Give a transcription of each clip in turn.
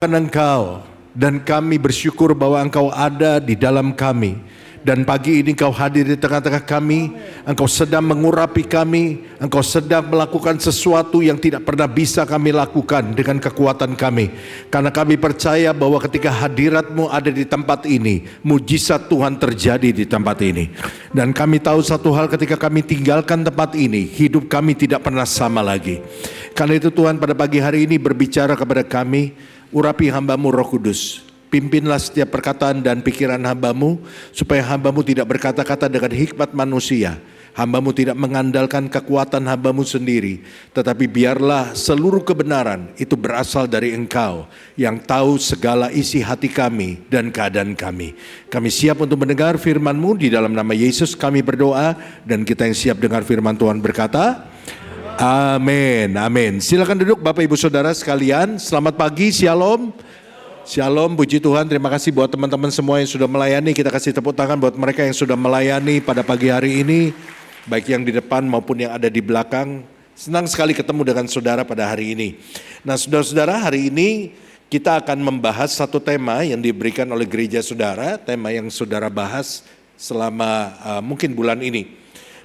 Engkau, dan kami bersyukur bahwa Engkau ada di dalam kami. Dan pagi ini Engkau hadir di tengah-tengah kami. Engkau sedang mengurapi kami. Engkau sedang melakukan sesuatu yang tidak pernah bisa kami lakukan dengan kekuatan kami. Karena kami percaya bahwa ketika hadirat-Mu ada di tempat ini, mujizat Tuhan terjadi di tempat ini. Dan kami tahu satu hal, ketika kami tinggalkan tempat ini, hidup kami tidak pernah sama lagi. Karena itu Tuhan pada pagi hari ini berbicara kepada kami, urapi hamba-Mu Roh Kudus. Pimpinlah setiap perkataan dan pikiran hamba-Mu, supaya hamba-Mu tidak berkata-kata dengan hikmat manusia. Hamba-Mu tidak mengandalkan kekuatan hamba-Mu sendiri, tetapi biarlah seluruh kebenaran itu berasal dari Engkau, yang tahu segala isi hati kami dan keadaan kami. Kami siap untuk mendengar firman-Mu, di dalam nama Yesus kami berdoa, dan kita yang siap dengar firman Tuhan berkata, amin, amin. Silakan duduk Bapak Ibu Saudara sekalian. Selamat pagi, shalom. Shalom, puji Tuhan. Terima kasih buat teman-teman semua yang sudah melayani. Kita kasih tepuk tangan buat mereka yang sudah melayani pada pagi hari ini, baik yang di depan maupun yang ada di belakang. Senang sekali ketemu dengan saudara pada hari ini. Nah, saudara-saudara, hari ini kita akan membahas satu tema yang diberikan oleh gereja saudara, tema yang saudara bahas selama mungkin bulan ini.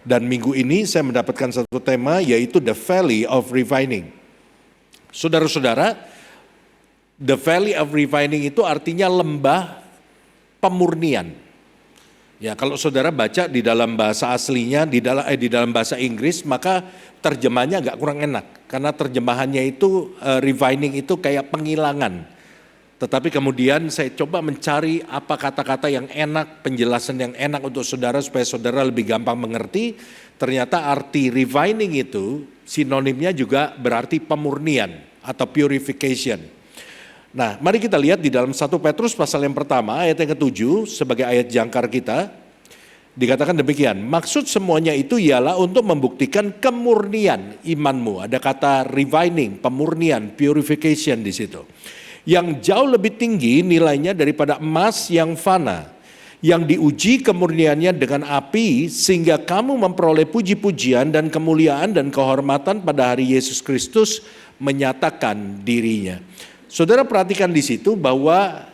Dan minggu ini saya mendapatkan satu tema, yaitu The Valley of Refining. Saudara-saudara, The Valley of Refining itu artinya lembah pemurnian. Ya, kalau saudara baca di dalam bahasa aslinya, di dalam bahasa Inggris, maka terjemahnya agak kurang enak. Karena terjemahannya itu refining itu kayak penghilangan. Tetapi kemudian saya coba mencari apa kata-kata yang enak, penjelasan yang enak untuk saudara supaya saudara lebih gampang mengerti. Ternyata arti refining itu sinonimnya juga berarti pemurnian atau purification. Nah, mari kita lihat di dalam 1 Petrus pasal yang pertama ayat yang ke-7 sebagai ayat jangkar kita. Dikatakan demikian, maksud semuanya itu ialah untuk membuktikan kemurnian imanmu. Ada kata refining, pemurnian, purification di situ. Yang jauh lebih tinggi nilainya daripada emas yang fana, yang diuji kemurniannya dengan api, sehingga kamu memperoleh puji-pujian dan kemuliaan dan kehormatan pada hari Yesus Kristus menyatakan dirinya. Saudara perhatikan di situ bahwa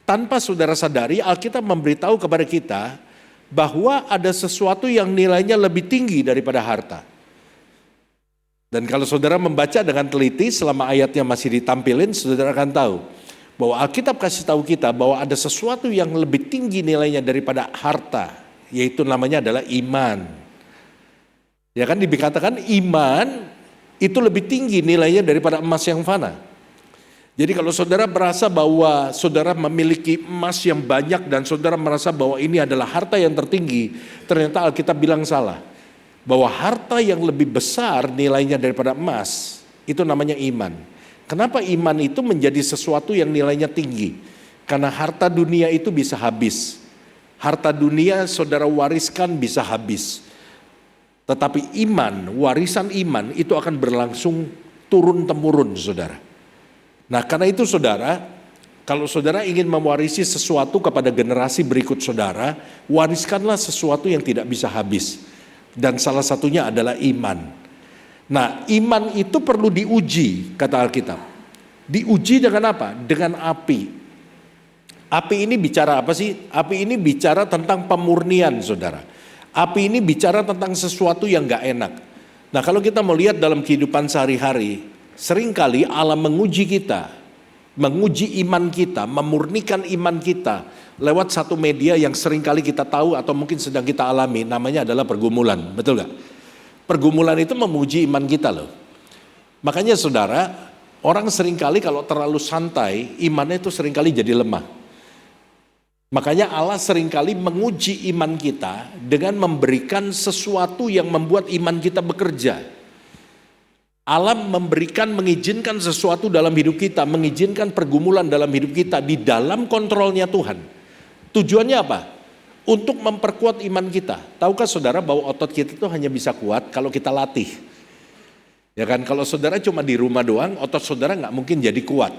tanpa saudara sadari, Alkitab memberitahu kepada kita bahwa ada sesuatu yang nilainya lebih tinggi daripada harta. Dan kalau saudara membaca dengan teliti selama ayatnya masih ditampilin, saudara akan tahu bahwa Alkitab kasih tahu kita bahwa ada sesuatu yang lebih tinggi nilainya daripada harta, yaitu namanya adalah iman. Ya kan, dikatakan iman itu lebih tinggi nilainya daripada emas yang fana. Jadi kalau saudara merasa bahwa saudara memiliki emas yang banyak dan saudara merasa bahwa ini adalah harta yang tertinggi, ternyata Alkitab bilang salah. Bahwa harta yang lebih besar nilainya daripada emas, itu namanya iman. Kenapa iman itu menjadi sesuatu yang nilainya tinggi? Karena harta dunia itu bisa habis. Harta dunia saudara wariskan bisa habis. Tetapi iman, warisan iman itu akan berlangsung turun-temurun saudara. Nah, karena itu saudara, kalau saudara ingin mewarisi sesuatu kepada generasi berikut saudara, wariskanlah sesuatu yang tidak bisa habis. Dan salah satunya adalah iman. Nah, iman itu perlu diuji, kata Alkitab. Diuji dengan apa? Dengan api. Api ini bicara apa sih? Api ini bicara tentang pemurnian saudara. Api ini bicara tentang sesuatu yang gak enak. Nah, kalau kita melihat dalam kehidupan sehari-hari, seringkali Allah menguji kita, menguji iman kita, memurnikan iman kita lewat satu media yang seringkali kita tahu atau mungkin sedang kita alami, namanya adalah pergumulan, betul gak? Pergumulan itu menguji iman kita loh. Makanya saudara, orang seringkali kalau terlalu santai, imannya itu seringkali jadi lemah. Makanya Allah seringkali menguji iman kita dengan memberikan sesuatu yang membuat iman kita bekerja. Allah mengizinkan sesuatu dalam hidup kita, mengizinkan pergumulan dalam hidup kita di dalam kontrolnya Tuhan. Tujuannya apa? Untuk memperkuat iman kita. Tahukah saudara bahwa otot kita itu hanya bisa kuat kalau kita latih? Ya kan, kalau saudara cuma di rumah doang, otot saudara nggak mungkin jadi kuat.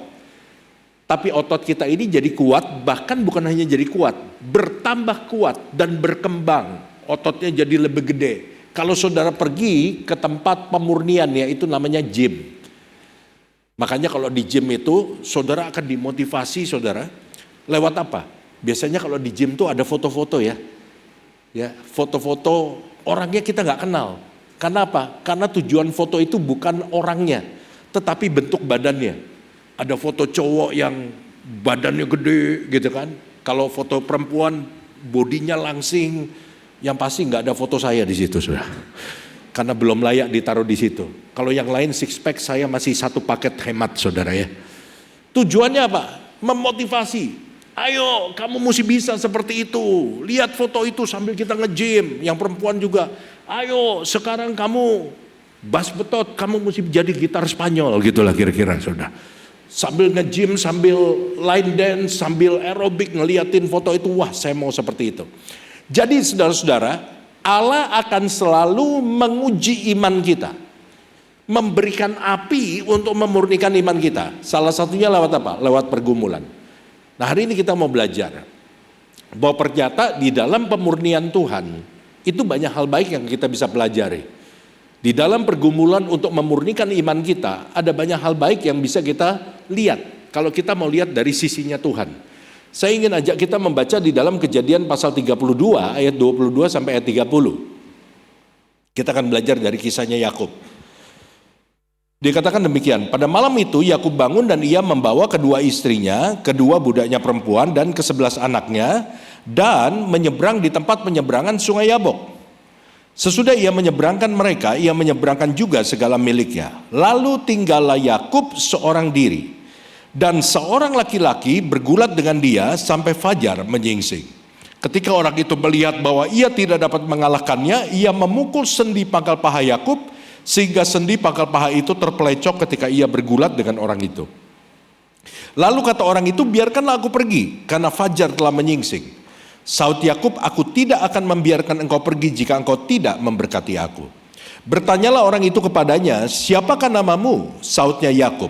Tapi otot kita ini jadi kuat, bahkan bukan hanya jadi kuat, bertambah kuat dan berkembang. Ototnya jadi lebih gede. Kalau saudara pergi ke tempat pemurnian, ya itu namanya gym. Makanya kalau di gym itu, saudara akan dimotivasi saudara, lewat apa? Biasanya kalau di gym tuh ada foto-foto ya. Ya, foto-foto orangnya kita nggak kenal. Karena apa? Karena tujuan foto itu bukan orangnya, tetapi bentuk badannya. Ada foto cowok yang badannya gede gitu kan. Kalau foto perempuan bodinya langsing, yang pasti nggak ada foto saya di situ sudah. Karena belum layak ditaruh di situ. Kalau yang lain six pack, saya masih satu paket hemat saudara ya. Tujuannya apa? Memotivasi. Ayo kamu mesti bisa seperti itu. Lihat foto itu sambil kita nge-gym. Yang perempuan juga. Ayo sekarang kamu bas betot, kamu mesti jadi gitar Spanyol gitulah kira-kira saudara. Sambil nge-gym, sambil line dance, sambil aerobik ngeliatin foto itu. Wah saya mau seperti itu. Jadi saudara-saudara, Allah akan selalu menguji iman kita. Memberikan api untuk memurnikan iman kita. Salah satunya lewat apa? Lewat pergumulan. Nah hari ini kita mau belajar bahwa ternyata di dalam pemurnian Tuhan itu banyak hal baik yang kita bisa pelajari. Di dalam pergumulan untuk memurnikan iman kita ada banyak hal baik yang bisa kita lihat. Kalau kita mau lihat dari sisinya Tuhan. Saya ingin ajak kita membaca di dalam Kejadian pasal 32 ayat 22 sampai ayat 30. Kita akan belajar dari kisahnya Yakub. Dikatakan demikian, pada malam itu Yakub bangun dan ia membawa kedua istrinya, kedua budaknya perempuan dan ke-11 anaknya dan menyeberang di tempat penyeberangan sungai Yabok. Sesudah ia menyeberangkan mereka, ia menyeberangkan juga segala miliknya. Lalu tinggallah Yakub seorang diri dan seorang laki-laki bergulat dengan dia sampai fajar menyingsing. Ketika orang itu melihat bahwa ia tidak dapat mengalahkannya, ia memukul sendi pangkal paha Yakub sehingga sendi pangkal paha itu terpelecok ketika ia bergulat dengan orang itu. Lalu kata orang itu, biarkanlah aku pergi karena fajar telah menyingsing. Saud Yakub, aku tidak akan membiarkan engkau pergi jika engkau tidak memberkati aku. Bertanyalah orang itu kepadanya, siapakah namamu? Saudnya Yakub.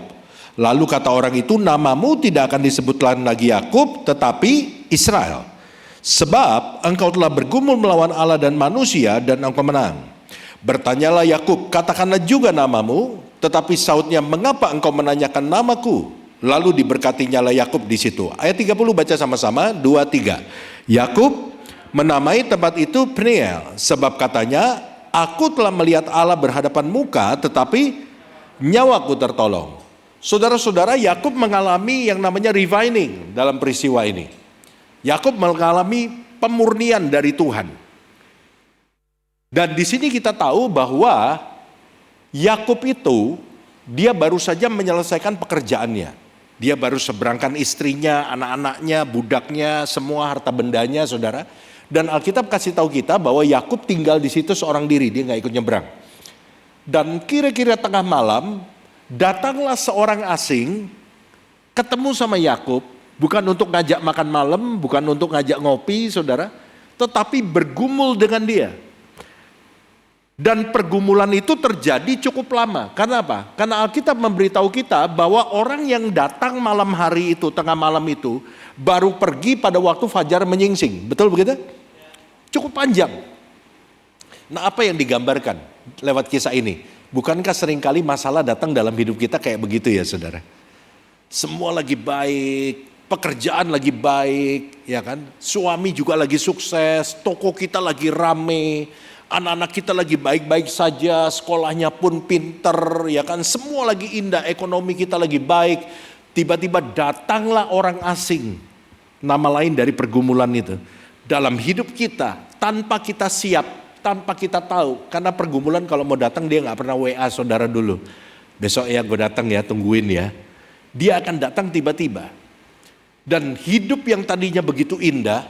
Lalu kata orang itu, namamu tidak akan disebutkan lagi Yakub tetapi Israel. Sebab engkau telah bergumul melawan Allah dan manusia dan engkau menang. Bertanyalah Yakub, katakanlah juga namamu, tetapi sautnya, mengapa engkau menanyakan namaku? Lalu diberkatinya lah Yakub di situ. Ayat 30 baca sama-sama, 2, 3. Yakub menamai tempat itu Peniel, sebab katanya, aku telah melihat Allah berhadapan muka, tetapi nyawaku tertolong. Saudara-saudara, Yakub mengalami yang namanya refining dalam peristiwa ini. Yakub mengalami pemurnian dari Tuhan. Dan di sini kita tahu bahwa Yakub itu dia baru saja menyelesaikan pekerjaannya. Dia baru seberangkan istrinya, anak-anaknya, budaknya, semua harta bendanya, saudara. Dan Alkitab kasih tahu kita bahwa Yakub tinggal di situ seorang diri, dia nggak ikut nyebrang. Dan kira-kira tengah malam datanglah seorang asing ketemu sama Yakub, bukan untuk ngajak makan malam, bukan untuk ngajak ngopi, saudara, tetapi bergumul dengan dia. Dan pergumulan itu terjadi cukup lama. Karena apa? Karena Alkitab memberitahu kita bahwa orang yang datang malam hari itu, tengah malam itu, baru pergi pada waktu fajar menyingsing. Betul begitu? Cukup panjang. Nah, apa yang digambarkan lewat kisah ini? Bukankah seringkali masalah datang dalam hidup kita kayak begitu ya saudara? Semua lagi baik, pekerjaan lagi baik, ya kan? Suami juga lagi sukses, toko kita lagi rame, anak-anak kita lagi baik-baik saja, sekolahnya pun pinter, ya kan? Semua lagi indah, ekonomi kita lagi baik. Tiba-tiba datanglah orang asing, nama lain dari pergumulan itu, dalam hidup kita tanpa kita siap, tanpa kita tahu. Karena pergumulan kalau mau datang dia nggak pernah WA saudara dulu. Besok ya gue datang ya, tungguin ya. Dia akan datang tiba-tiba. Dan hidup yang tadinya begitu indah,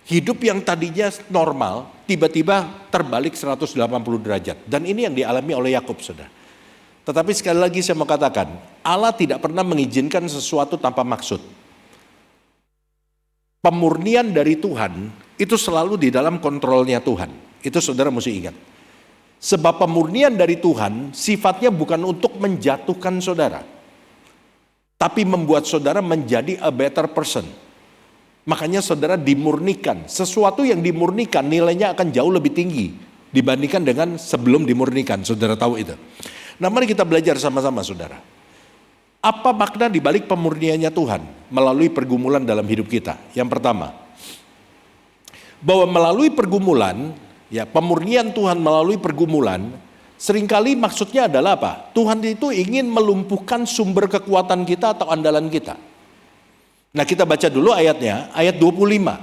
hidup yang tadinya normal, tiba-tiba terbalik 180 derajat. Dan ini yang dialami oleh Yakub, saudara. Tetapi sekali lagi saya mau katakan, Allah tidak pernah mengizinkan sesuatu tanpa maksud. Pemurnian dari Tuhan itu selalu di dalam kontrolnya Tuhan. Itu saudara mesti ingat. Sebab pemurnian dari Tuhan sifatnya bukan untuk menjatuhkan saudara, tapi membuat saudara menjadi a better person. Makanya saudara dimurnikan. Sesuatu yang dimurnikan nilainya akan jauh lebih tinggi dibandingkan dengan sebelum dimurnikan. Saudara tahu itu. Nah mari kita belajar sama-sama saudara. Apa makna dibalik pemurniannya Tuhan melalui pergumulan dalam hidup kita? Yang pertama, bahwa melalui pergumulan, ya pemurnian Tuhan melalui pergumulan, seringkali maksudnya adalah apa? Tuhan itu ingin melumpuhkan sumber kekuatan kita atau andalan kita. Nah, kita baca dulu ayatnya, ayat 25.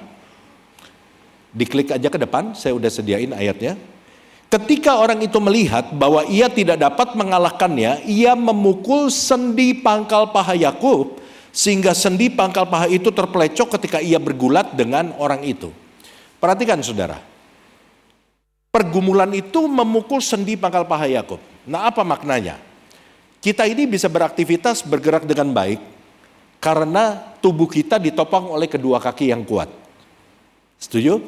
Diklik aja ke depan, saya udah sediain ayatnya. Ketika orang itu melihat bahwa ia tidak dapat mengalahkannya, ia memukul sendi pangkal paha Yakub, sehingga sendi pangkal paha itu terpelecok ketika ia bergulat dengan orang itu. Perhatikan saudara, pergumulan itu memukul sendi pangkal paha Yakub. Nah, apa maknanya? Kita ini bisa beraktivitas, bergerak dengan baik, karena tubuh kita ditopang oleh kedua kaki yang kuat. Setuju?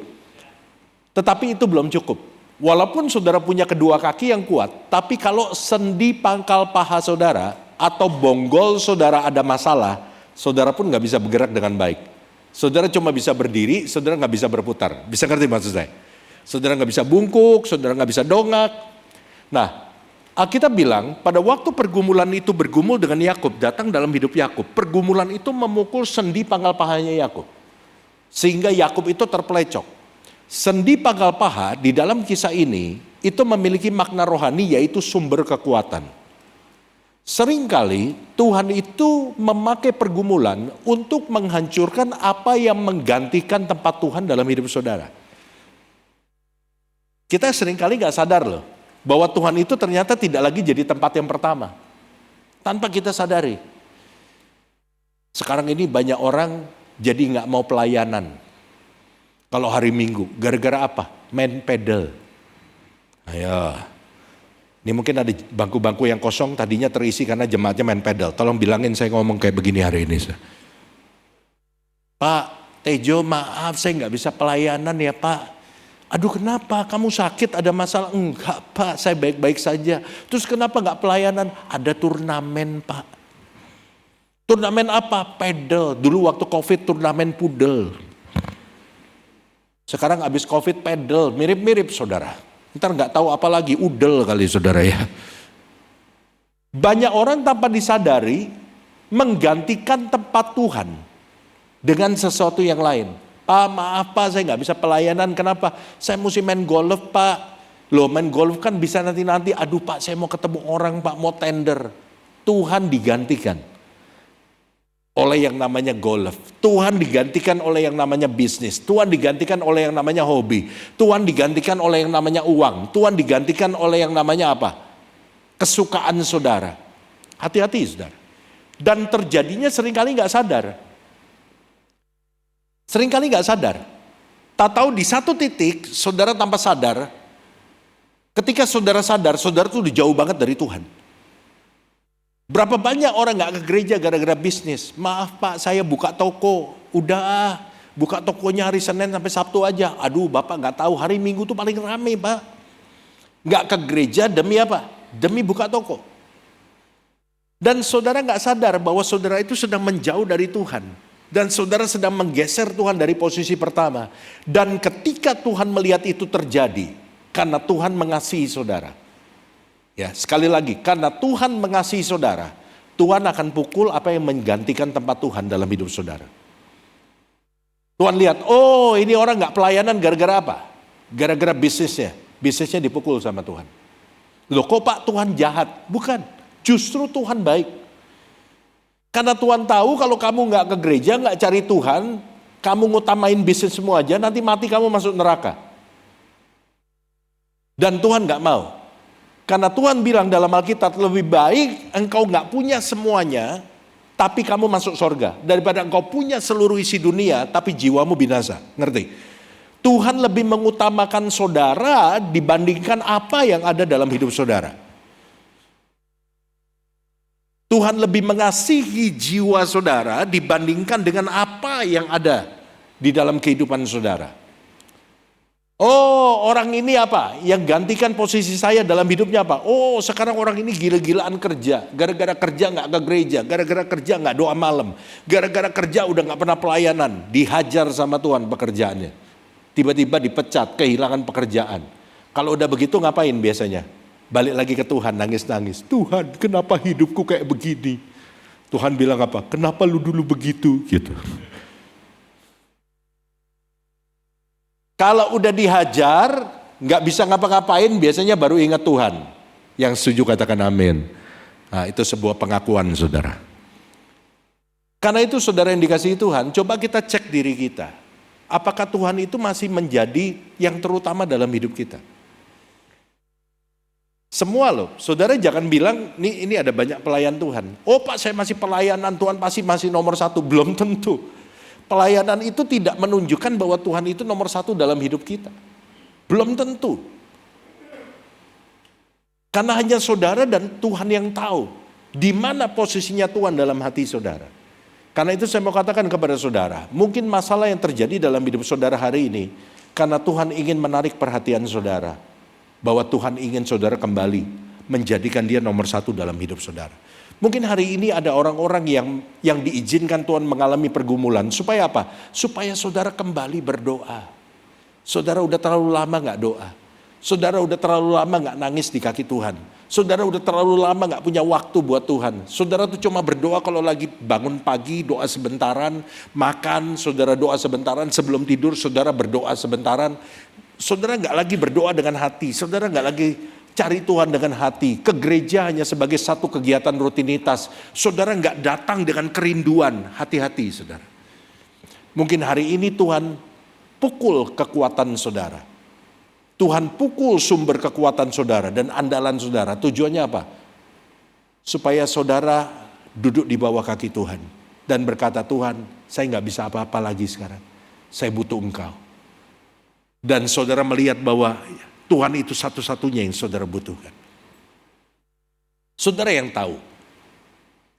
Tetapi itu belum cukup. Walaupun saudara punya kedua kaki yang kuat, tapi kalau sendi pangkal paha saudara atau bonggol saudara ada masalah, saudara pun nggak bisa bergerak dengan baik. Saudara cuma bisa berdiri, saudara nggak bisa berputar. Bisa ngerti maksud saya? Saudara nggak bisa bungkuk, saudara nggak bisa dongak. Nah, Alkitab bilang pada waktu pergumulan itu bergumul dengan Yakub, datang dalam hidup Yakub, pergumulan itu memukul sendi pangkal pahanya Yakub, sehingga Yakub itu terpelecok. Sendi pangkal paha di dalam kisah ini itu memiliki makna rohani, yaitu sumber kekuatan. Seringkali Tuhan itu memakai pergumulan untuk menghancurkan apa yang menggantikan tempat Tuhan dalam hidup saudara. Kita seringkali gak sadar loh, bahwa Tuhan itu ternyata tidak lagi jadi tempat yang pertama. Tanpa kita sadari. Sekarang ini banyak orang jadi gak mau pelayanan. Kalau hari Minggu, gara-gara apa? Main pedal. Ayo. Ini mungkin ada bangku-bangku yang kosong, tadinya terisi karena jemaatnya main pedal. Tolong bilangin saya ngomong kayak begini hari ini. Pak Tejo, maaf saya gak bisa pelayanan ya Pak. Aduh kenapa, kamu sakit, ada masalah? Enggak Pak, saya baik-baik saja. Terus kenapa enggak pelayanan? Ada turnamen Pak. Turnamen apa? Pedal. Dulu waktu Covid turnamen pudel. Sekarang habis Covid pedal, mirip-mirip saudara. Ntar enggak tahu apa lagi, udel kali saudara ya. Banyak orang tanpa disadari menggantikan tempat Tuhan dengan sesuatu yang lain. Pak maaf Pak, saya nggak bisa pelayanan, kenapa? Saya mesti main golf Pak. Loh main golf kan bisa nanti-nanti, aduh Pak saya mau ketemu orang Pak, mau tender. Tuhan digantikan oleh yang namanya golf. Tuhan digantikan oleh yang namanya bisnis. Tuhan digantikan oleh yang namanya hobi. Tuhan digantikan oleh yang namanya uang. Tuhan digantikan oleh yang namanya apa? Kesukaan saudara. Hati-hati saudara. Dan terjadinya seringkali nggak sadar. Seringkali nggak sadar. Tak tahu di satu titik saudara tanpa sadar, ketika saudara sadar, saudara tuh udah jauh banget dari Tuhan. Berapa banyak orang nggak ke gereja gara-gara bisnis. Maaf Pak, saya buka toko, udah buka tokonya hari Senin sampai Sabtu aja. Aduh Bapak nggak tahu hari Minggu tuh paling rame Pak. Nggak ke gereja demi apa? Demi buka toko. Dan saudara nggak sadar bahwa saudara itu sedang menjauh dari Tuhan. Dan saudara sedang menggeser Tuhan dari posisi pertama. Dan ketika Tuhan melihat itu terjadi, karena Tuhan mengasihi saudara. Ya, sekali lagi, karena Tuhan mengasihi saudara, Tuhan akan pukul apa yang menggantikan tempat Tuhan dalam hidup saudara. Tuhan lihat, oh ini orang gak pelayanan gara-gara apa? Gara-gara bisnisnya. Bisnisnya dipukul sama Tuhan. Loh kok Pak Tuhan jahat? Bukan, justru Tuhan baik. Karena Tuhan tahu kalau kamu nggak ke gereja, nggak cari Tuhan, kamu ngutamain bisnis semua aja, nanti mati kamu masuk neraka. Dan Tuhan nggak mau. Karena Tuhan bilang dalam Alkitab, lebih baik engkau nggak punya semuanya, tapi kamu masuk sorga. Daripada engkau punya seluruh isi dunia, tapi jiwamu binasa. Ngerti? Tuhan lebih mengutamakan saudara dibandingkan apa yang ada dalam hidup saudara. Tuhan lebih mengasihi jiwa saudara dibandingkan dengan apa yang ada di dalam kehidupan saudara. Oh orang ini apa? Yang gantikan posisi saya dalam hidupnya apa? Oh sekarang orang ini gila-gilaan kerja. Gara-gara kerja gak ke gereja. Gara-gara kerja gak doa malam. Gara-gara kerja udah gak pernah pelayanan. Dihajar sama Tuhan pekerjaannya. Tiba-tiba dipecat, kehilangan pekerjaan. Kalau udah begitu ngapain biasanya? Balik lagi ke Tuhan, nangis-nangis. Tuhan, kenapa hidupku kayak begini? Tuhan bilang apa? Kenapa lu dulu begitu? Gitu. Kalau udah dihajar, nggak bisa ngapa-ngapain, biasanya baru ingat Tuhan. Yang setuju katakan amin. Nah, itu sebuah pengakuan saudara. Karena itu saudara yang dikasihi Tuhan, coba kita cek diri kita. Apakah Tuhan itu masih menjadi yang terutama dalam hidup kita? Semua loh, saudara jangan bilang ini ada banyak pelayan Tuhan. Oh Pak, saya masih pelayanan, Tuhan pasti masih nomor satu. Belum tentu. Pelayanan itu tidak menunjukkan bahwa Tuhan itu nomor satu dalam hidup kita. Belum tentu. Karena hanya saudara dan Tuhan yang tahu di mana posisinya Tuhan dalam hati saudara. Karena itu saya mau katakan kepada saudara, mungkin masalah yang terjadi dalam hidup saudara hari ini karena Tuhan ingin menarik perhatian saudara. Bahwa Tuhan ingin saudara kembali menjadikan dia nomor satu dalam hidup saudara. Mungkin hari ini ada orang-orang yang diizinkan Tuhan mengalami pergumulan. Supaya apa? Supaya saudara kembali berdoa. Saudara udah terlalu lama gak doa. Saudara udah terlalu lama gak nangis di kaki Tuhan. Saudara udah terlalu lama gak punya waktu buat Tuhan. Saudara tuh cuma berdoa kalau lagi bangun pagi, doa sebentaran. Makan, saudara doa sebentaran. Sebelum tidur, saudara berdoa sebentaran. Saudara nggak lagi berdoa dengan hati, saudara nggak lagi cari Tuhan dengan hati. Ke gereja hanya sebagai satu kegiatan rutinitas. Saudara nggak datang dengan kerinduan, hati-hati saudara. Mungkin hari ini Tuhan pukul kekuatan saudara. Tuhan pukul sumber kekuatan saudara dan andalan saudara. Tujuannya apa? Supaya saudara duduk di bawah kaki Tuhan. Dan berkata, Tuhan saya nggak bisa apa-apa lagi sekarang. Saya butuh Engkau. Dan saudara melihat bahwa Tuhan itu satu-satunya yang saudara butuhkan. Saudara yang tahu.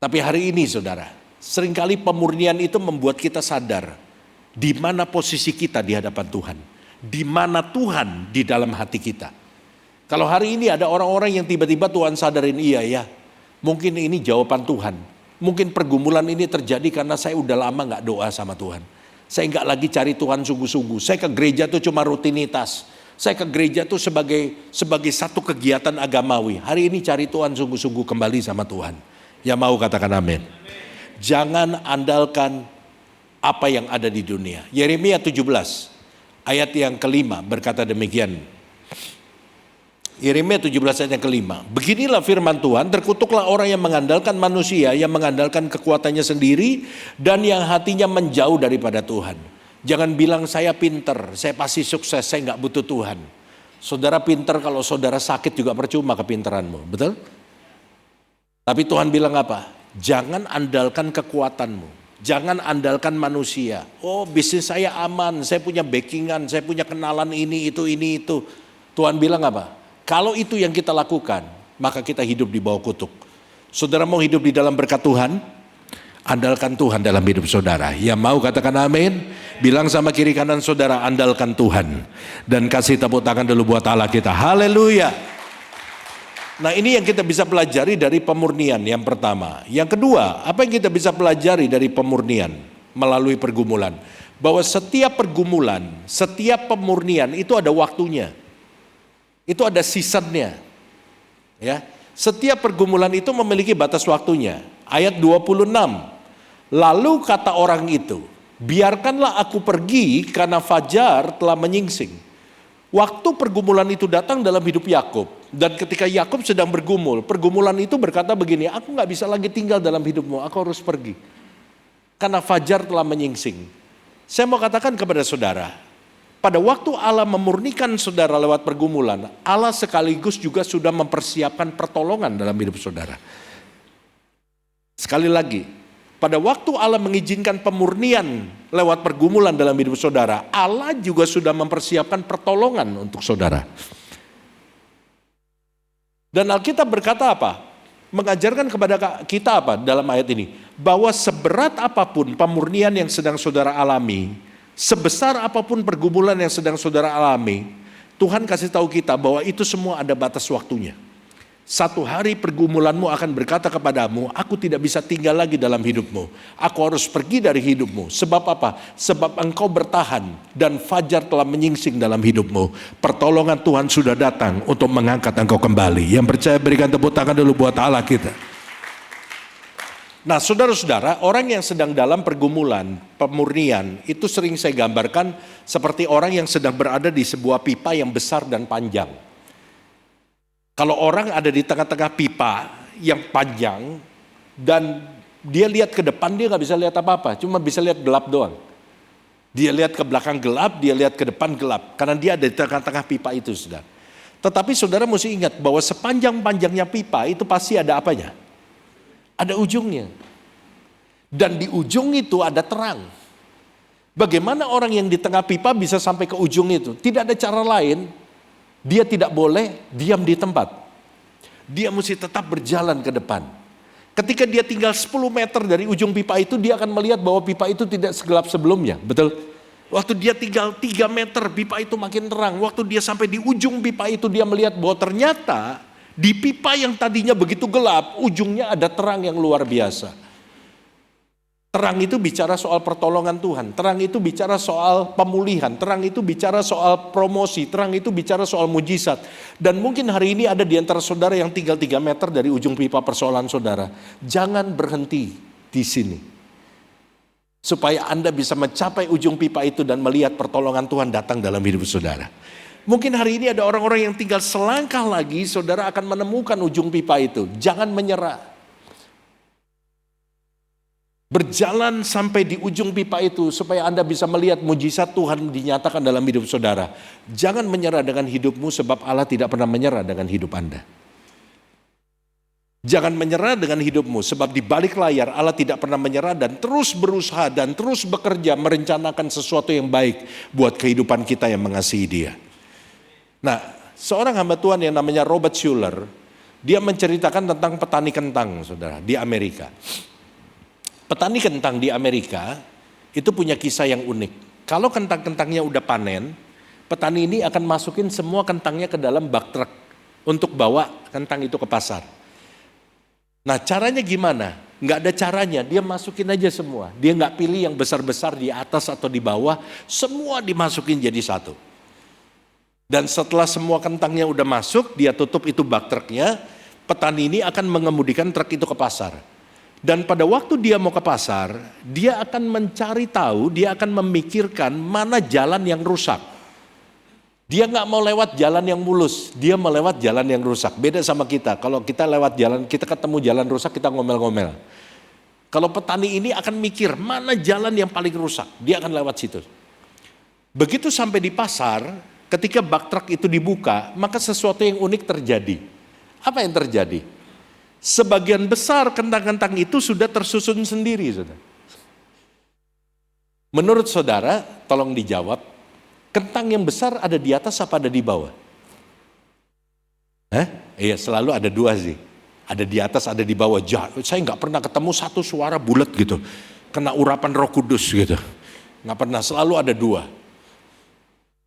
Tapi hari ini saudara, seringkali pemurnian itu membuat kita sadar di mana posisi kita di hadapan Tuhan. Di mana Tuhan di dalam hati kita. Kalau hari ini ada orang-orang yang tiba-tiba Tuhan sadarin, iya ya, mungkin ini jawaban Tuhan. Mungkin pergumulan ini terjadi karena saya udah lama gak doa sama Tuhan. Saya nggak lagi cari Tuhan sungguh-sungguh. Saya ke gereja tuh cuma rutinitas. Saya ke gereja tuh sebagai satu kegiatan agamawi. Hari ini cari Tuhan sungguh-sungguh, kembali sama Tuhan. Ya mau katakan amin. Jangan andalkan apa yang ada di dunia. Yeremia 17 ayat yang kelima berkata demikian. Yeremia 17 ayat yang kelima. Beginilah firman Tuhan, terkutuklah orang yang mengandalkan manusia, yang mengandalkan kekuatannya sendiri, dan yang hatinya menjauh daripada Tuhan. Jangan bilang saya pinter, saya pasti sukses, saya gak butuh Tuhan. Saudara pinter, kalau saudara sakit juga percuma kepinteranmu, betul? Tapi Tuhan bilang apa? Jangan andalkan kekuatanmu. Jangan andalkan manusia. Oh bisnis saya aman, saya punya backingan, saya punya kenalan ini, itu. Tuhan bilang apa? Kalau itu yang kita lakukan, maka kita hidup di bawah kutuk. Saudara mau hidup di dalam berkat Tuhan? Andalkan Tuhan dalam hidup saudara. Yang mau katakan amin? Bilang sama kiri kanan saudara, andalkan Tuhan. Dan kasih tepuk tangan dulu buat Allah kita. Haleluya. Nah ini yang kita bisa pelajari dari pemurnian yang pertama. Yang kedua, apa yang kita bisa pelajari dari pemurnian melalui pergumulan? Bahwa setiap pergumulan, setiap pemurnian itu ada waktunya. Itu ada seasonnya. Ya. Setiap pergumulan itu memiliki batas waktunya. Ayat 26. Lalu kata orang itu, biarkanlah aku pergi karena fajar telah menyingsing. Waktu pergumulan itu datang dalam hidup Yakub. Dan ketika Yakub sedang bergumul, pergumulan itu berkata begini, aku gak bisa lagi tinggal dalam hidupmu, aku harus pergi. Karena fajar telah menyingsing. Saya mau katakan kepada saudara, pada waktu Allah memurnikan saudara lewat pergumulan, Allah sekaligus juga sudah mempersiapkan pertolongan dalam hidup saudara. Sekali lagi, pada waktu Allah mengizinkan pemurnian lewat pergumulan dalam hidup saudara, Allah juga sudah mempersiapkan pertolongan untuk saudara. Dan Alkitab berkata apa? Mengajarkan kepada kita apa dalam ayat ini? Bahwa seberat apapun pemurnian yang sedang saudara alami, sebesar apapun pergumulan yang sedang saudara alami, Tuhan kasih tahu kita bahwa itu semua ada batas waktunya. Satu hari pergumulanmu akan berkata kepadamu, aku tidak bisa tinggal lagi dalam hidupmu. Aku harus pergi dari hidupmu. Sebab apa? Sebab engkau bertahan dan fajar telah menyingsing dalam hidupmu. Pertolongan Tuhan sudah datang untuk mengangkat engkau kembali. Yang percaya berikan tepuk tangan dulu buat Allah kita. Nah, saudara-saudara, orang yang sedang dalam pergumulan, pemurnian, itu sering saya gambarkan seperti orang yang sedang berada di sebuah pipa yang besar dan panjang. Kalau orang ada di tengah-tengah pipa yang panjang dan dia lihat ke depan, dia nggak bisa lihat apa-apa, cuma bisa lihat gelap doang. Dia lihat ke belakang gelap, dia lihat ke depan gelap, karena dia ada di tengah-tengah pipa itu, saudara. Tetapi saudara mesti ingat bahwa sepanjang-panjangnya pipa itu pasti ada apanya? Ada ujungnya. Dan di ujung itu ada terang. Bagaimana orang yang di tengah pipa bisa sampai ke ujung itu? Tidak ada cara lain. Dia tidak boleh diam di tempat. Dia mesti tetap berjalan ke depan. Ketika dia tinggal 10 meter dari ujung pipa itu, dia akan melihat bahwa pipa itu tidak segelap sebelumnya. Betul? Waktu dia tinggal 3 meter, pipa itu makin terang. Waktu dia sampai di ujung pipa itu, dia melihat bahwa ternyata di pipa yang tadinya begitu gelap, ujungnya ada terang yang luar biasa. Terang itu bicara soal pertolongan Tuhan, terang itu bicara soal pemulihan, terang itu bicara soal promosi, terang itu bicara soal mujizat. Dan mungkin hari ini ada di antara saudara yang tinggal 3 meter dari ujung pipa persoalan saudara. Jangan berhenti di sini. Supaya Anda bisa mencapai ujung pipa itu dan melihat pertolongan Tuhan datang dalam hidup saudara. Mungkin hari ini ada orang-orang yang tinggal selangkah lagi, saudara akan menemukan ujung pipa itu. Jangan menyerah. Berjalan sampai di ujung pipa itu supaya Anda bisa melihat mujizat Tuhan dinyatakan dalam hidup saudara. Jangan menyerah dengan hidupmu sebab Allah tidak pernah menyerah dengan hidup Anda. Jangan menyerah dengan hidupmu sebab di balik layar Allah tidak pernah menyerah dan terus berusaha dan terus bekerja merencanakan sesuatu yang baik buat kehidupan kita yang mengasihi Dia. Nah, seorang hamba Tuhan yang namanya Robert Schuller, dia menceritakan tentang petani kentang, saudara, di Amerika. Petani kentang di Amerika itu punya kisah yang unik. Kalau kentang-kentangnya udah panen, petani ini akan masukin semua kentangnya ke dalam bak truk untuk bawa kentang itu ke pasar. Nah, caranya gimana? Nggak ada caranya, dia masukin aja semua. Dia nggak pilih yang besar-besar di atas atau di bawah, semua dimasukin jadi satu. Dan setelah semua kentangnya udah masuk, dia tutup itu bak truknya, petani ini akan mengemudikan truk itu ke pasar. Dan pada waktu dia mau ke pasar, dia akan mencari tahu, dia akan memikirkan mana jalan yang rusak. Dia nggak mau lewat jalan yang mulus, dia mau lewat jalan yang rusak. Beda sama kita, kalau kita lewat jalan, kita ketemu jalan rusak, kita ngomel-ngomel. Kalau petani ini akan mikir, mana jalan yang paling rusak, dia akan lewat situ. Begitu sampai di pasar, ketika bak truk itu dibuka, maka sesuatu yang unik terjadi. Apa yang terjadi? Sebagian besar kentang-kentang itu sudah tersusun sendiri, saudara. Menurut saudara, tolong dijawab, kentang yang besar ada di atas apa ada di bawah? Iya, selalu ada dua sih. Ada di atas, ada di bawah. Saya nggak pernah ketemu satu suara bulat gitu, kena urapan Roh Kudus gitu. Nggak pernah, selalu ada dua.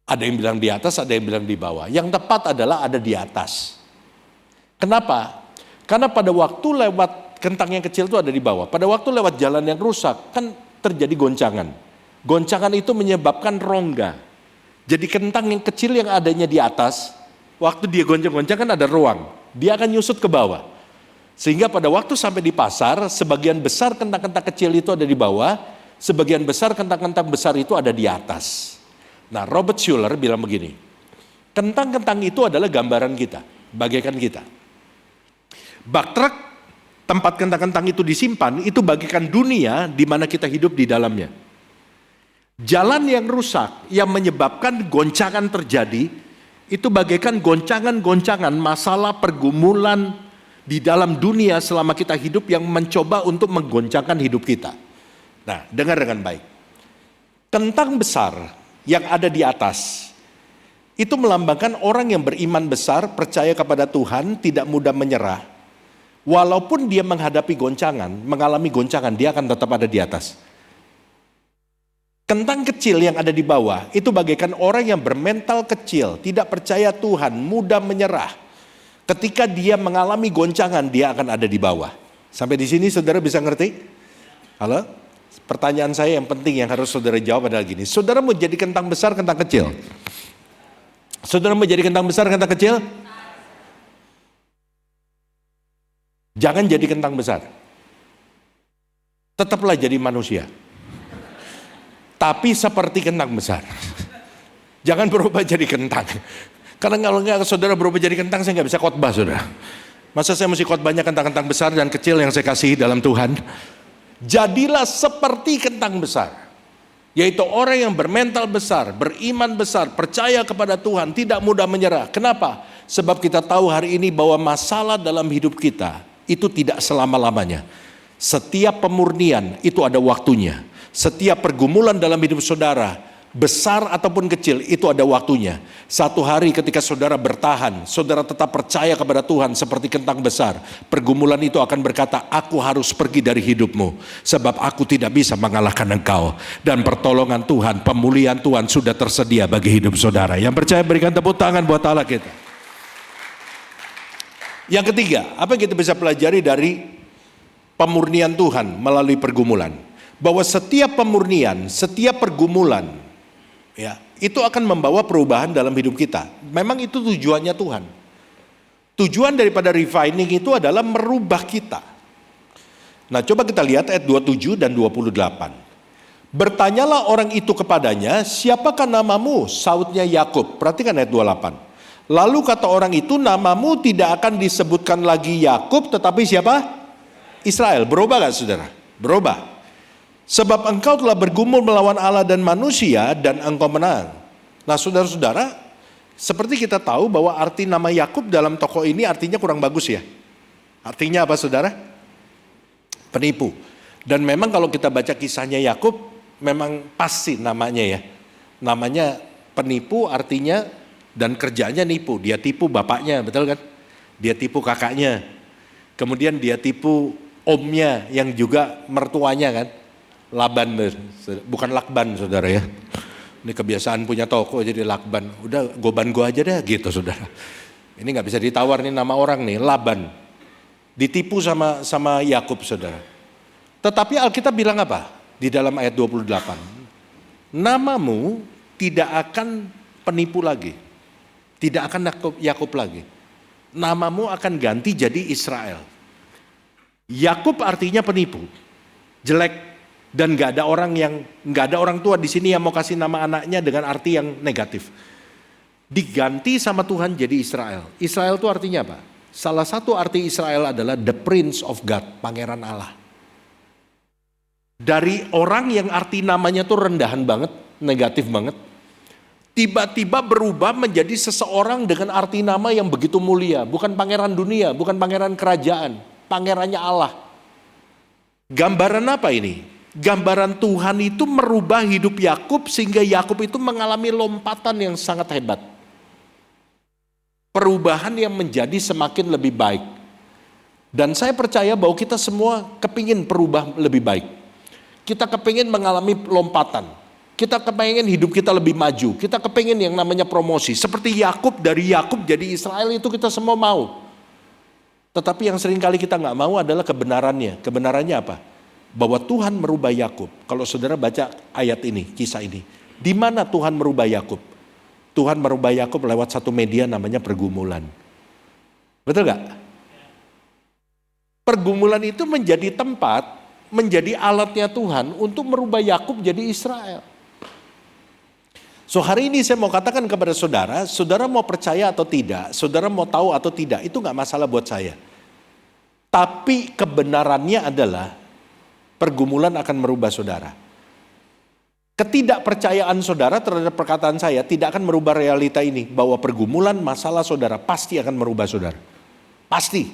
Ada yang bilang di atas, ada yang bilang di bawah. Yang tepat adalah ada di atas. Kenapa? Karena pada waktu lewat kentang yang kecil itu ada di bawah. Pada waktu lewat jalan yang rusak kan terjadi goncangan. Goncangan itu menyebabkan rongga. Jadi kentang yang kecil yang adanya di atas, waktu dia goncang-goncang kan ada ruang. Dia akan nyusut ke bawah. Sehingga pada waktu sampai di pasar, sebagian besar kentang-kentang kecil itu ada di bawah, sebagian besar kentang-kentang besar itu ada di atas. Nah, Robert Schuller bilang begini, kentang-kentang itu adalah gambaran kita, bagaikan kita. Bak truk, tempat kentang-kentang itu disimpan, itu bagaikan dunia di mana kita hidup di dalamnya. Jalan yang rusak, yang menyebabkan goncangan terjadi, itu bagaikan goncangan-goncangan masalah pergumulan di dalam dunia selama kita hidup yang mencoba untuk menggoncangkan hidup kita. Nah, dengar dengan baik. Kentang besar yang ada di atas, itu melambangkan orang yang beriman besar, percaya kepada Tuhan, tidak mudah menyerah. Walaupun dia menghadapi goncangan, mengalami goncangan, dia akan tetap ada di atas. Kentang kecil yang ada di bawah, itu bagaikan orang yang bermental kecil, tidak percaya Tuhan, mudah menyerah. Ketika dia mengalami goncangan, dia akan ada di bawah. Sampai di sini saudara bisa ngerti? Halo? Pertanyaan saya yang penting yang harus saudara jawab adalah gini. Saudara mau jadi kentang besar, kentang kecil? Saudara mau jadi kentang besar, kentang kecil? Jangan jadi kentang besar. tetaplah jadi manusia. Tapi seperti kentang besar. Jangan berubah jadi kentang. Karena kalau nggak saudara berubah jadi kentang, saya nggak bisa khotbah, saudara. Masa saya mesti khotbahnya kentang-kentang besar dan kecil yang saya kasihi dalam Tuhan? Jadilah seperti kentang besar. Yaitu orang yang bermental besar, beriman besar, percaya kepada Tuhan, tidak mudah menyerah. Kenapa? Sebab kita tahu hari ini bahwa masalah dalam hidup kita itu tidak selama-lamanya. Setiap pemurnian itu ada waktunya. Setiap pergumulan dalam hidup saudara, besar ataupun kecil, itu ada waktunya. Satu hari ketika saudara bertahan, saudara tetap percaya kepada Tuhan seperti kentang besar, pergumulan itu akan berkata, aku harus pergi dari hidupmu, sebab aku tidak bisa mengalahkan engkau. Dan pertolongan Tuhan, pemulihan Tuhan sudah tersedia bagi hidup saudara. Yang percaya berikan tepuk tangan buat Allah kita. Yang ketiga, apa yang kita bisa pelajari dari pemurnian Tuhan melalui pergumulan? Bahwa setiap pemurnian, setiap pergumulan, ya, itu akan membawa perubahan dalam hidup kita. Memang itu tujuannya Tuhan. Tujuan daripada refining itu adalah merubah kita. Nah, coba kita lihat ayat 27 dan 28. Bertanyalah orang itu kepadanya, siapakah namamu? Sautnya Yakub. Perhatikan ayat 28. Lalu kata orang itu, namamu tidak akan disebutkan lagi Yakub, tetapi siapa? Israel. Berubah gak saudara? Berubah. Sebab engkau telah bergumul melawan Allah dan manusia dan engkau menang. Nah saudara-saudara, seperti kita tahu bahwa arti nama Yakub dalam tokoh ini artinya kurang bagus ya. Artinya apa saudara? Penipu. Dan memang kalau kita baca kisahnya Yakub, memang pasti namanya ya. Namanya penipu artinya dan kerjanya nipu. Dia tipu bapaknya, betul kan? Dia tipu kakaknya. Kemudian dia tipu omnya yang juga mertuanya kan. Laban, bukan lakban saudara ya. Ini kebiasaan punya toko jadi lakban. Udah goban gua aja deh gitu saudara. Ini nggak bisa ditawar nih nama orang nih, Laban. Ditipu sama Yakub saudara. Tetapi Alkitab bilang apa? Di dalam ayat 28. Namamu tidak akan penipu lagi. Tidak akan Yakub lagi. Namamu akan ganti jadi Israel. Yakub artinya penipu. Jelek. Dan nggak ada orang tua di sini yang mau kasih nama anaknya dengan arti yang negatif. Diganti sama Tuhan jadi Israel. Israel itu artinya apa? Salah satu arti Israel adalah the Prince of God, pangeran Allah. Dari orang yang arti namanya tuh rendahan banget, negatif banget, tiba-tiba berubah menjadi seseorang dengan arti nama yang begitu mulia. Bukan pangeran dunia, bukan pangeran kerajaan, pangerannya Allah. Gambaran apa ini? Gambaran Tuhan itu merubah hidup Yakub sehingga Yakub itu mengalami lompatan yang sangat hebat. Perubahan yang menjadi semakin lebih baik. Dan saya percaya bahwa kita semua kepingin berubah lebih baik. Kita kepingin mengalami lompatan. Kita kepingin hidup kita lebih maju. Kita kepingin yang namanya promosi. Seperti Yakub, dari Yakub jadi Israel itu kita semua mau. Tetapi yang seringkali kita nggak mau adalah kebenarannya. Kebenarannya apa? Bahwa Tuhan merubah Yakub. Kalau saudara baca ayat ini, kisah ini, di mana Tuhan merubah Yakub? Tuhan merubah Yakub lewat satu media namanya pergumulan. Betul gak? Pergumulan itu menjadi tempat, menjadi alatnya Tuhan untuk merubah Yakub jadi Israel. So hari ini saya mau katakan kepada saudara, saudara mau percaya atau tidak, saudara mau tahu atau tidak, itu gak masalah buat saya. Tapi kebenarannya adalah pergumulan akan merubah saudara. Ketidakpercayaan saudara terhadap perkataan saya tidak akan merubah realita ini. Bahwa pergumulan masalah saudara pasti akan merubah saudara. Pasti.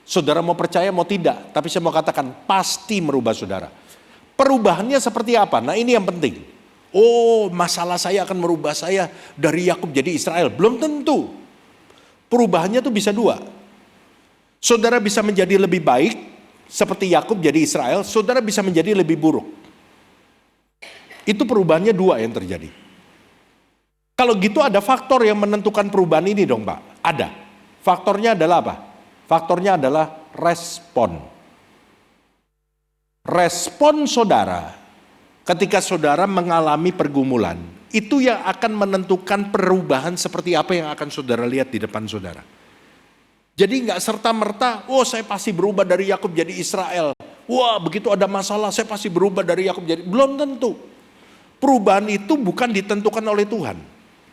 Saudara mau percaya mau tidak. Tapi saya mau katakan pasti merubah saudara. Perubahannya seperti apa? Nah ini yang penting. Oh masalah saya akan merubah saya dari Yakub jadi Israel. Belum tentu. Perubahannya tuh bisa dua. Saudara bisa menjadi lebih baik. Seperti Yakub jadi Israel, saudara bisa menjadi lebih buruk. Itu perubahannya dua yang terjadi. Kalau gitu ada faktor yang menentukan perubahan ini dong Pak. Ada. Faktornya adalah apa? Faktornya adalah respon. Respon saudara ketika saudara mengalami pergumulan, itu yang akan menentukan perubahan seperti apa yang akan saudara lihat di depan saudara. Jadi nggak serta-merta, oh saya pasti berubah dari Yakub jadi Israel. Wah begitu ada masalah saya pasti berubah dari Yakub jadi, belum tentu. Perubahan itu bukan ditentukan oleh Tuhan.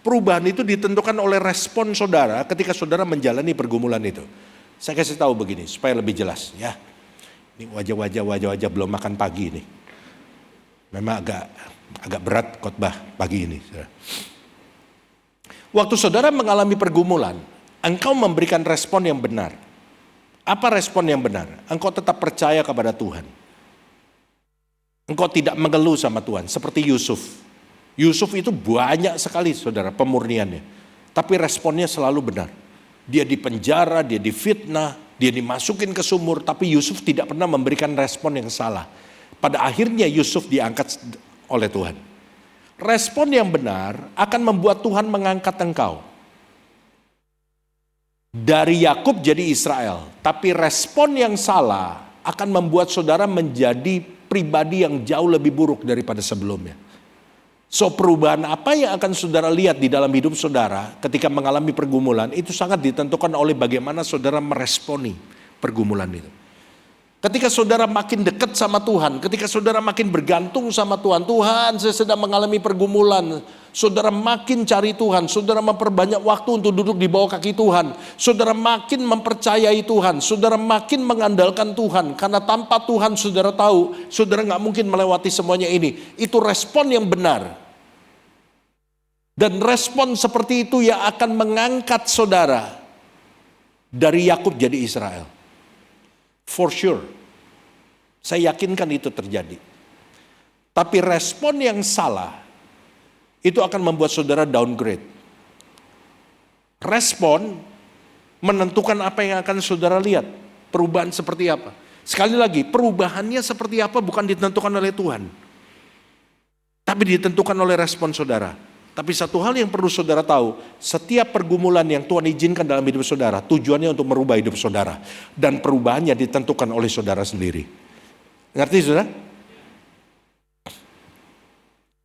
Perubahan itu ditentukan oleh respon saudara ketika saudara menjalani pergumulan itu. Saya kasih tahu begini supaya lebih jelas ya. Ini wajah-wajah belum makan pagi ini. Memang agak berat khotbah pagi ini. Waktu saudara mengalami pergumulan, engkau memberikan respon yang benar. Apa respon yang benar? Engkau tetap percaya kepada Tuhan. Engkau tidak mengeluh sama Tuhan. Seperti Yusuf. Yusuf itu banyak sekali saudara pemurniannya. Tapi responnya selalu benar. Dia dipenjara, dia difitnah, dia dimasukin ke sumur. Tapi Yusuf tidak pernah memberikan respon yang salah. Pada akhirnya Yusuf diangkat oleh Tuhan. Respon yang benar akan membuat Tuhan mengangkat engkau. Dari Yakub jadi Israel, tapi respon yang salah akan membuat saudara menjadi pribadi yang jauh lebih buruk daripada sebelumnya. So perubahan apa yang akan saudara lihat di dalam hidup saudara ketika mengalami pergumulan itu sangat ditentukan oleh bagaimana saudara meresponi pergumulan itu. Ketika saudara makin dekat sama Tuhan, ketika saudara makin bergantung sama Tuhan, Tuhan saya sedang mengalami pergumulan, saudara makin cari Tuhan, saudara memperbanyak waktu untuk duduk di bawah kaki Tuhan, saudara makin mempercayai Tuhan, saudara makin mengandalkan Tuhan, karena tanpa Tuhan saudara tahu, saudara gak mungkin melewati semuanya ini. Itu respon yang benar. Dan respon seperti itu yang akan mengangkat saudara dari Yakub jadi Israel. For sure. Saya yakinkan itu terjadi. Tapi respon yang salah itu akan membuat saudara downgrade. Respon menentukan apa yang akan saudara lihat. Perubahan seperti apa. Sekali lagi, perubahannya seperti apa bukan ditentukan oleh Tuhan. Tapi ditentukan oleh respon saudara. Tapi satu hal yang perlu saudara tahu, setiap pergumulan yang Tuhan izinkan dalam hidup saudara, tujuannya untuk merubah hidup saudara. Dan perubahannya ditentukan oleh saudara sendiri. Ngerti saudara?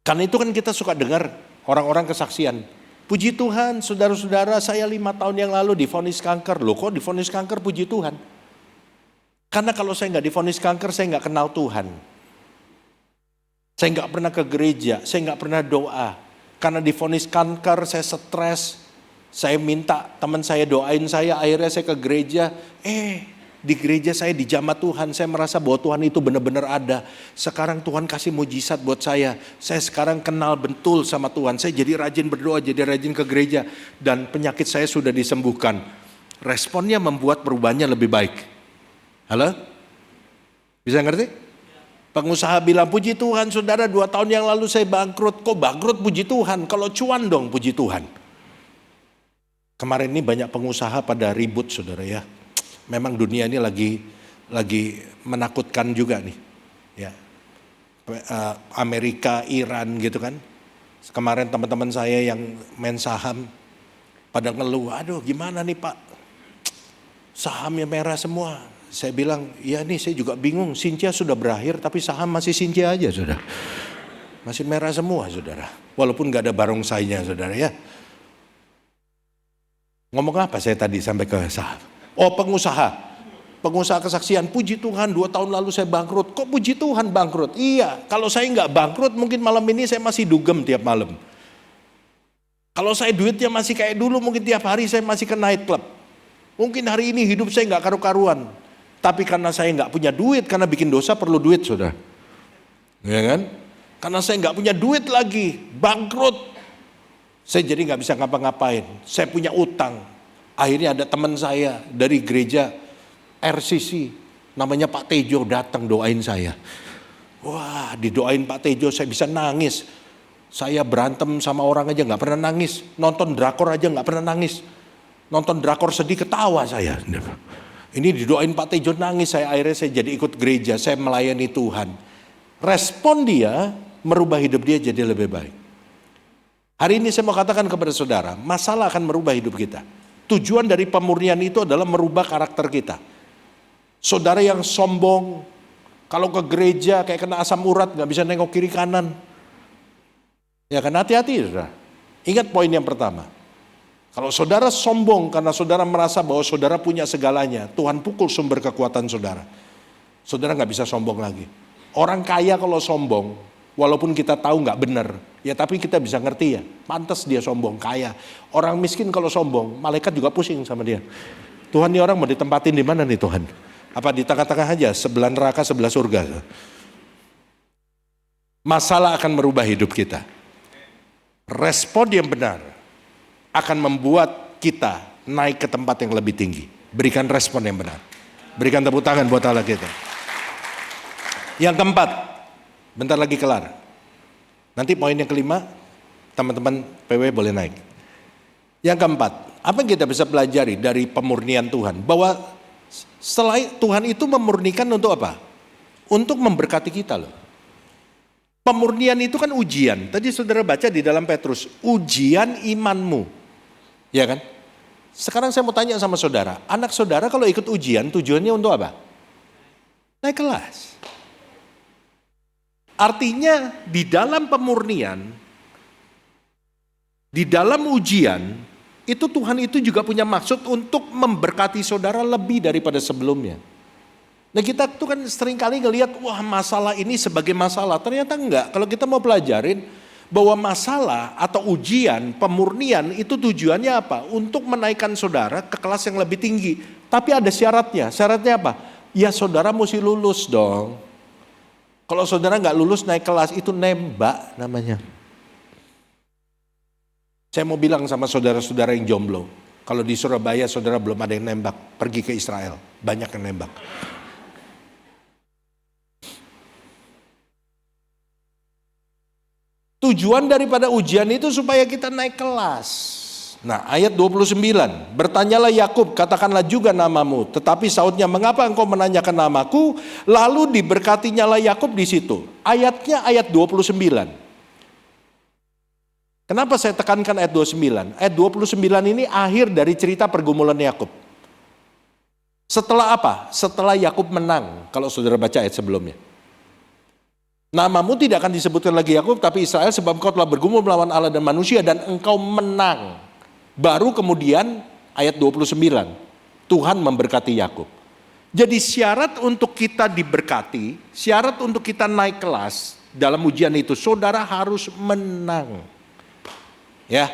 Karena itu kan kita suka dengar orang-orang kesaksian. Puji Tuhan, saudara-saudara, saya 5 tahun yang lalu divonis kanker. Loh kok divonis kanker, puji Tuhan. Karena kalau saya nggak divonis kanker, saya nggak kenal Tuhan. Saya nggak pernah ke gereja, saya nggak pernah doa. Karena divonis kanker, saya stres. Saya minta teman saya doain saya, akhirnya saya ke gereja. Di gereja saya dijamah Tuhan, saya merasa bahwa Tuhan itu benar-benar ada. Sekarang Tuhan kasih mujizat buat saya. Saya sekarang kenal betul sama Tuhan. Saya jadi rajin berdoa, jadi rajin ke gereja. Dan penyakit saya sudah disembuhkan. Responnya membuat perubahannya lebih baik. Halo? Bisa ngerti? Pengusaha bilang, puji Tuhan saudara 2 tahun yang lalu saya bangkrut. Kok bangkrut puji Tuhan? Kalau cuan dong puji Tuhan. Kemarin ini banyak pengusaha pada ribut saudara ya. Memang dunia ini lagi menakutkan juga nih. Ya. Amerika, Iran gitu kan. Kemarin teman-teman saya yang main saham pada ngeluh, aduh gimana nih Pak? Sahamnya merah semua. Saya bilang, ya nih saya juga bingung, Sintia sudah berakhir tapi saham masih Sintia aja saudara. Masih merah semua saudara. Walaupun gak ada barongsainya saudara ya. Ngomong apa saya tadi sampai ke saham? Oh pengusaha. Pengusaha kesaksian, puji Tuhan 2 tahun lalu saya bangkrut. Kok puji Tuhan bangkrut? Iya, kalau saya gak bangkrut mungkin malam ini saya masih dugem tiap malam. Kalau saya duitnya masih kayak dulu mungkin tiap hari saya masih ke night club. Mungkin hari ini hidup saya gak karu-karuan. Tapi karena saya nggak punya duit, karena bikin dosa perlu duit saudara. Ya kan? Karena saya nggak punya duit lagi, bangkrut. Saya jadi nggak bisa ngapa-ngapain. Saya punya utang. Akhirnya ada teman saya dari gereja RCC, namanya Pak Tejo, datang doain saya. Wah, didoain Pak Tejo saya bisa nangis. Saya berantem sama orang aja nggak pernah nangis. Nonton drakor aja nggak pernah nangis. Nonton drakor sedih ketawa saya. Ini didoain Pak Tejo nangis, akhirnya saya jadi ikut gereja, saya melayani Tuhan. Respon dia merubah hidup dia jadi lebih baik. Hari ini saya mau katakan kepada saudara, masalah akan merubah hidup kita. Tujuan dari pemurnian itu adalah merubah karakter kita. Saudara yang sombong, kalau ke gereja kayak kena asam urat, gak bisa nengok kiri kanan. Ya kan, hati-hati saudara. Ingat poin yang pertama. Kalau saudara sombong karena saudara merasa bahwa saudara punya segalanya, Tuhan pukul sumber kekuatan saudara. Saudara nggak bisa sombong lagi. Orang kaya kalau sombong, walaupun kita tahu nggak benar, ya tapi kita bisa ngerti ya, pantas dia sombong, kaya. Orang miskin kalau sombong, malaikat juga pusing sama dia. Tuhan, ini orang mau ditempatin di mana nih Tuhan? Apa di tengah-tengah aja, sebelah neraka, sebelah surga? Masalah akan merubah hidup kita. Respon yang benar akan membuat kita naik ke tempat yang lebih tinggi. Berikan respon yang benar. Berikan tepuk tangan buat Allah kita. Yang keempat, bentar lagi kelar. Nanti poin yang kelima, teman-teman PW boleh naik. Yang keempat, apa yang kita bisa pelajari dari pemurnian Tuhan? Bahwa setelah Tuhan itu memurnikan untuk apa? Untuk memberkati kita loh. Pemurnian itu kan ujian. Tadi saudara baca di dalam Petrus, ujian imanmu. Ya kan? Sekarang saya mau tanya sama saudara, anak saudara kalau ikut ujian tujuannya untuk apa? Naik kelas. Artinya di dalam pemurnian, di dalam ujian, itu Tuhan itu juga punya maksud untuk memberkati saudara lebih daripada sebelumnya. Nah kita tuh kan seringkali ngelihat, wah masalah ini sebagai masalah. Ternyata enggak, kalau kita mau pelajarin bahwa masalah atau ujian, pemurnian itu tujuannya apa? Untuk menaikkan saudara ke kelas yang lebih tinggi. Tapi ada syaratnya, syaratnya apa? Ya saudara mesti lulus dong. Kalau saudara nggak lulus naik kelas itu nembak namanya. Saya mau bilang sama saudara-saudara yang jomblo, kalau di Surabaya saudara belum ada yang nembak, pergi ke Israel, banyak yang nembak. Tujuan daripada ujian itu supaya kita naik kelas. Nah ayat 29, bertanyalah Yakub, katakanlah juga namamu. Tetapi sautnya, mengapa engkau menanyakan namaku? Lalu diberkatinyalah Yakub di situ. Ayatnya ayat 29. Kenapa saya tekankan ayat 29? Ayat 29 ini akhir dari cerita pergumulan Yakub. Setelah apa? Setelah Yakub menang, kalau saudara baca ayat sebelumnya. Namamu tidak akan disebutkan lagi Yakub, tapi Israel, sebab engkau telah bergumul melawan Allah dan manusia dan engkau menang. Baru kemudian ayat 29, Tuhan memberkati Yakub. Jadi syarat untuk kita diberkati, syarat untuk kita naik kelas dalam ujian itu, saudara harus menang. Ya.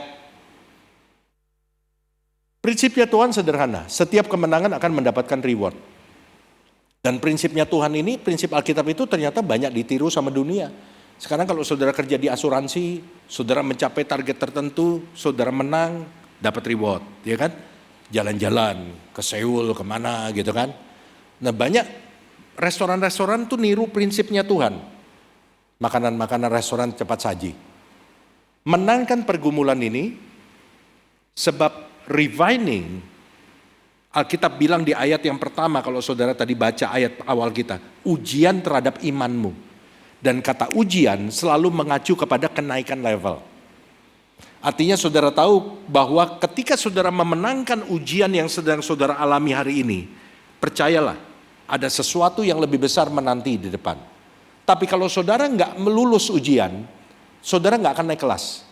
Prinsipnya Tuhan sederhana, setiap kemenangan akan mendapatkan reward. Dan prinsipnya Tuhan ini, prinsip Alkitab itu ternyata banyak ditiru sama dunia. Sekarang kalau saudara kerja di asuransi, saudara mencapai target tertentu, saudara menang, dapat reward, ya kan? Jalan-jalan ke Seoul, kemana gitu kan. Nah banyak restoran-restoran tuh niru prinsipnya Tuhan. Makanan-makanan restoran cepat saji. Menangkan pergumulan ini, sebab refining, Alkitab bilang di ayat yang pertama, kalau saudara tadi baca ayat awal kita, ujian terhadap imanmu. Dan kata ujian selalu mengacu kepada kenaikan level. Artinya saudara tahu bahwa ketika saudara memenangkan ujian yang sedang saudara alami hari ini, percayalah ada sesuatu yang lebih besar menanti di depan. Tapi kalau saudara nggak melulus ujian, saudara nggak akan naik kelas.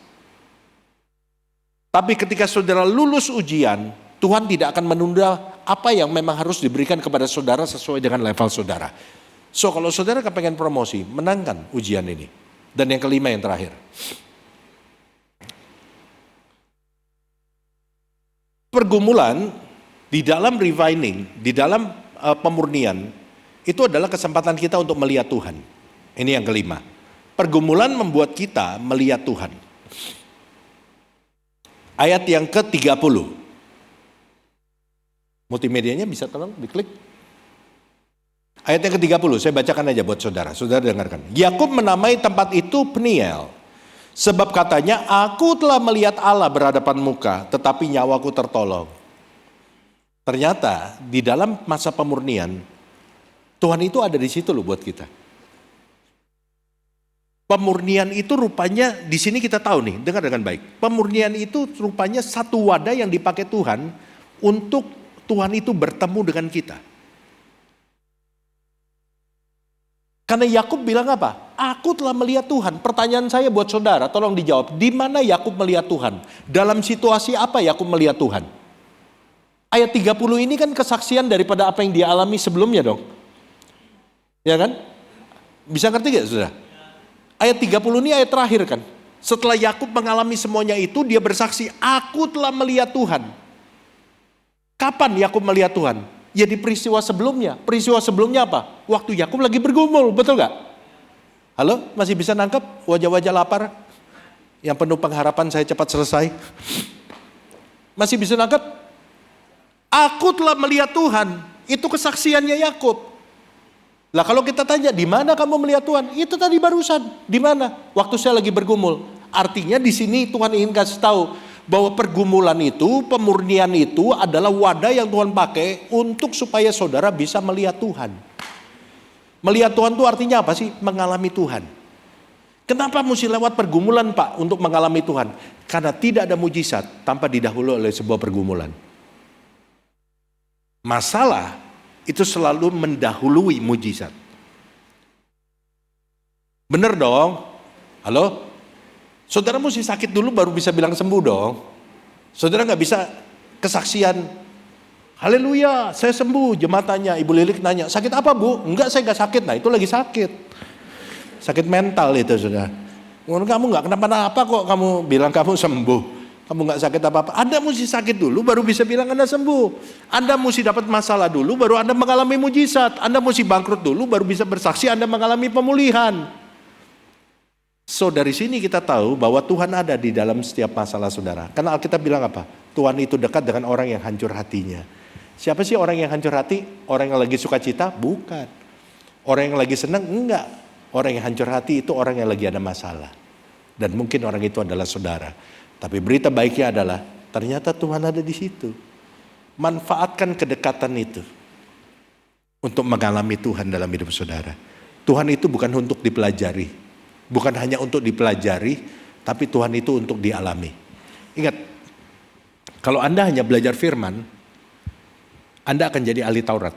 Tapi ketika saudara lulus ujian, Tuhan tidak akan menunda apa yang memang harus diberikan kepada saudara sesuai dengan level saudara. So kalau saudara kepengen promosi, menangkan ujian ini. Dan yang kelima yang terakhir. Pergumulan di dalam refining, di dalam pemurnian, itu adalah kesempatan kita untuk melihat Tuhan. Ini yang kelima. Pergumulan membuat kita melihat Tuhan. Ayat yang ke-30. Multimedianya bisa tolong diklik. Ayat yang ke-30, saya bacakan aja buat saudara. Saudara dengarkan. Yakub menamai tempat itu Peniel. Sebab katanya, aku telah melihat Allah berhadapan muka, tetapi nyawaku tertolong. Ternyata di dalam masa pemurnian, Tuhan itu ada di situ loh buat kita. Pemurnian itu rupanya, di sini kita tahu nih, dengar dengan baik. Pemurnian itu rupanya satu wadah yang dipakai Tuhan untuk Tuhan itu bertemu dengan kita. Karena Yakub bilang apa? Aku telah melihat Tuhan. Pertanyaan saya buat saudara, tolong dijawab. Di mana Yakub melihat Tuhan? Dalam situasi apa Yakub melihat Tuhan? Ayat 30 ini kan kesaksian daripada apa yang dia alami sebelumnya dong. Ya kan? Bisa ngerti gak saudara? Ayat 30 ini ayat terakhir kan. Setelah Yakub mengalami semuanya itu, dia bersaksi, aku telah melihat Tuhan. Kapan Yakub melihat Tuhan? Ya di peristiwa sebelumnya. Peristiwa sebelumnya apa? Waktu Yakub lagi bergumul, betul gak? Halo, masih bisa nangkep wajah-wajah lapar? Yang penuh pengharapan saya cepat selesai. Masih bisa nangkep? Aku telah melihat Tuhan. Itu kesaksiannya Yakub. Lah kalau kita tanya, di mana kamu melihat Tuhan? Itu tadi barusan. Di mana? Waktu saya lagi bergumul. Artinya di sini Tuhan ingin kasih tahu bahwa pergumulan itu, pemurnian itu adalah wadah yang Tuhan pakai untuk supaya saudara bisa melihat Tuhan. Melihat Tuhan itu artinya apa sih? Mengalami Tuhan. Kenapa mesti lewat pergumulan Pak untuk mengalami Tuhan? Karena tidak ada mujizat tanpa didahului oleh sebuah pergumulan. Masalah itu selalu mendahului mujizat. Bener dong? Halo? Saudara mesti sakit dulu baru bisa bilang sembuh dong. Saudara gak bisa kesaksian, haleluya saya sembuh. Jemaat tanya, Ibu Lilik nanya, sakit apa Bu? Enggak, saya gak sakit. Nah itu lagi sakit. Sakit mental itu saudara. Kamu gak kenapa-napa kok kamu bilang kamu sembuh. Kamu gak sakit apa-apa. Anda mesti sakit dulu baru bisa bilang Anda sembuh. Anda mesti dapat masalah dulu baru Anda mengalami mujizat. Anda mesti bangkrut dulu baru bisa bersaksi Anda mengalami pemulihan. So dari sini kita tahu bahwa Tuhan ada di dalam setiap masalah saudara. Karena Alkitab bilang apa? Tuhan itu dekat dengan orang yang hancur hatinya. Siapa sih orang yang hancur hati? Orang yang lagi suka cita? Bukan. Orang yang lagi senang? Enggak. Orang yang hancur hati itu orang yang lagi ada masalah. Dan mungkin orang itu adalah saudara. Tapi berita baiknya adalah ternyata Tuhan ada di situ. Manfaatkan kedekatan itu untuk mengalami Tuhan dalam hidup saudara. Tuhan itu bukan untuk dipelajari. Bukan hanya untuk dipelajari, tapi Tuhan itu untuk dialami. Ingat, kalau Anda hanya belajar firman, Anda akan jadi ahli Taurat.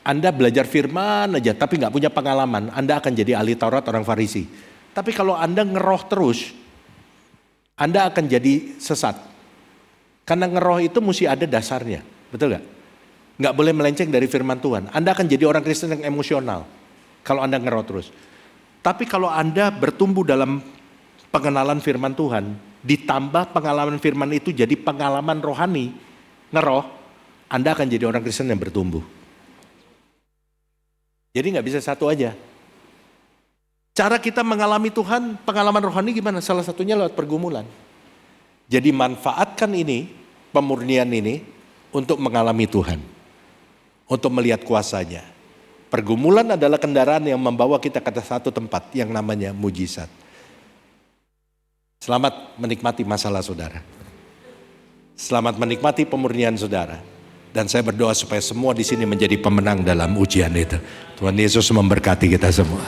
Anda belajar firman aja, tapi gak punya pengalaman, Anda akan jadi ahli Taurat orang Farisi. Tapi kalau Anda ngeroh terus, Anda akan jadi sesat. Karena ngeroh itu mesti ada dasarnya, betul gak? Gak boleh melenceng dari firman Tuhan. Anda akan jadi orang Kristen yang emosional, kalau Anda ngeroh terus. Tapi kalau Anda bertumbuh dalam pengenalan firman Tuhan, ditambah pengalaman firman itu jadi pengalaman rohani, ngeroh, Anda akan jadi orang Kristen yang bertumbuh. Jadi gak bisa satu aja. Cara kita mengalami Tuhan, pengalaman rohani gimana? Salah satunya lewat pergumulan. Jadi manfaatkan ini, pemurnian ini, untuk mengalami Tuhan. Untuk melihat kuasanya. Pergumulan adalah kendaraan yang membawa kita ke satu tempat yang namanya mujizat. Selamat menikmati masalah saudara. Selamat menikmati pemurnian saudara. Dan saya berdoa supaya semua di sini menjadi pemenang dalam ujian itu. Tuhan Yesus memberkati kita semua.